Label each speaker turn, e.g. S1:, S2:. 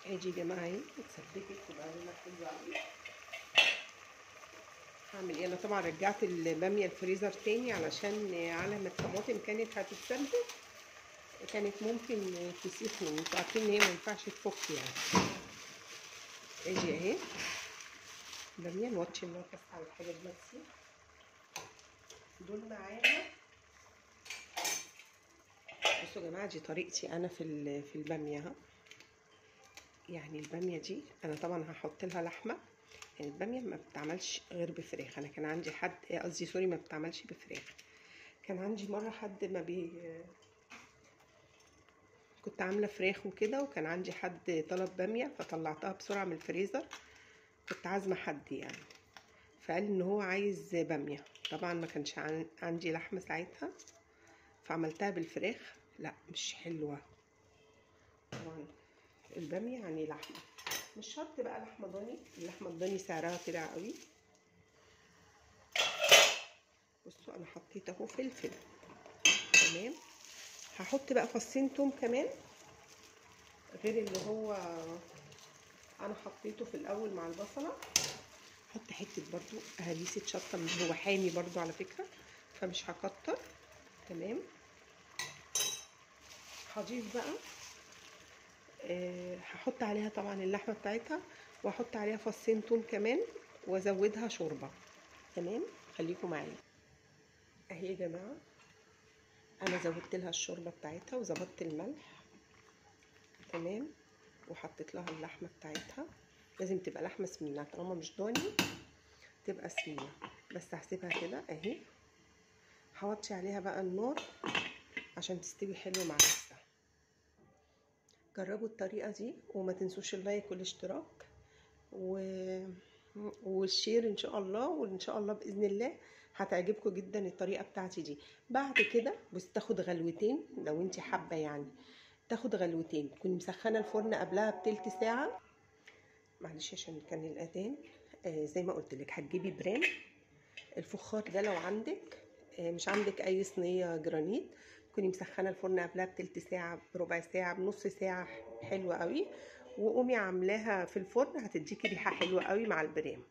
S1: اجي يا جماعه اهي اتسبكت وبقى لونها حلو قوي. هعمل ايه؟ انا طبعا رجعت الباميه الفريزر تاني علشان على ما الطماطم كانت هتتسبك كانت ممكن تسيح مني. انتوا عارفين ان هي ما ينفعش تفك يعني. اجي اهي باميه نوطي النار بس على الحاجه دي تسيح. دول معانا. بصوا يا جماعه دي طريقتي انا في الباميه اهو. يعني الباميه دي انا طبعا هحط لها لحمه. يعني الباميه ما بتتعملش غير بفراخ. انا كان عندي حد قصدي سوري ما بتتعملش بفراخ. كان عندي مره حد ما كنت عامله فراخ وكده، وكان عندي حد طلب باميه فطلعتها بسرعه من الفريزر. كنت عازمه حد يعني، فقال ان هو عايز باميه. طبعا ما كانش عندي لحمه ساعتها فعملتها بالفراخ. لا مش حلوه. طبعا الباميه يعني لحمه، مش شرط بقى لحمه ضاني. اللحمه الضاني سعرها طلع قوي. بصوا انا حطيت اهو فلفل. تمام. هحط بقى فصين توم كمان غير اللي هو انا حطيته في الاول مع البصله. احط حته برضو هريسه شطه من هو حامي برضو على فكره، فمش هكتر. تمام. هضيف بقى هحط عليها طبعا اللحمه بتاعتها، واحط عليها فصين توم كمان وازودها شوربه. تمام. خليكم معايا اهي يا جماعه. انا زودت لها الشوربه بتاعتها وظبطت الملح. تمام. وحطيت لها اللحمه بتاعتها. لازم تبقى لحمه سمينه، طالما مش ضاني تبقى سمينه. بس هسيبها كده اهي. هوطي عليها بقى النار عشان تستوي حلو مع نفسها. جربوا الطريقه دي وما تنسوش اللايك والاشتراك والشير ان شاء الله. وان شاء الله باذن الله هتعجبكم جدا الطريقه بتاعتي دي. بعد كده بس تاخد غلوتين لو انت حابه يعني. تاخد غلوتين. تكوني مسخنه الفرن قبلها بتلت ساعه. معلش عشان كان الاذان. زي ما قلت لك هتجيبي برام. الفخار ده لو عندك، مش عندك اي صينيه جرانيت، تكوني مسخنه الفرن قبلها بتلت ساعه، بربع ساعه، بنص ساعه، حلوه قوي. وقومي عاملاها في الفرن هتديكي ريحه حلوه قوي مع البرام.